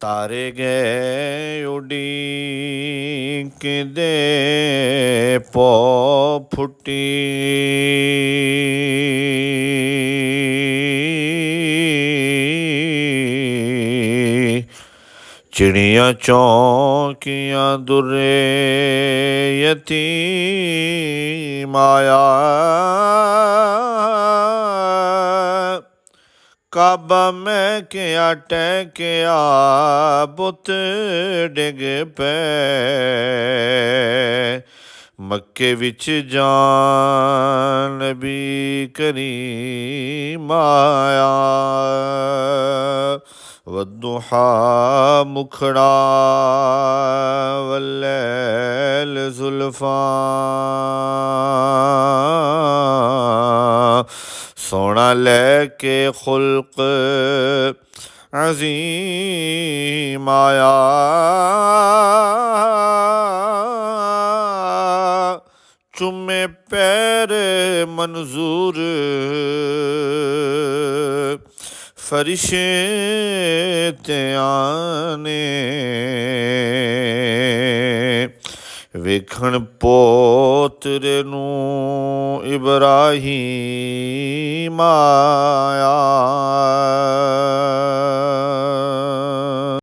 ਤਾਰੇ ਗਏ ਉਡੀਕਦੇ ਪੋ ਫੁੱਟੀ ਚਿੜੀਆਂ ਚੌਂਕੀਆਂ ਦੁਰੇ ਯਤੀਮ ਆਇਆ ਕਾਬਾ ਮੈਂ ਕਿਆ ਟਹਿਕਿਆ ਬੁੱਤ ਡਿੱਗ ਪਏ ਮੱਕੇ ਵਿੱਚ ਜਾਨ ਨਬੀ ਕਰੀਮ ਆਇਆ ਵੱਦੁਹਾ ਮੁਖੜਾ ਵੱਲੈਲ ਜ਼ੁਲਫਾਂ ਸੋਹਣਾ ਲੈ ਕੇ ਖੁਲਕ ਅਜ਼ੀਮ ਆਇਆ ਚੁੰਮੇ ਪੈਰ ਮਨਜ਼ੂਰ ਫਰਿਸ਼ਤੇ ਤੇ ਆਨੇ ਵੇਖਣ ਪੋਤਰੇ ਨੂੰ ਇਬਰਾਹੀਮ ਆਇਆ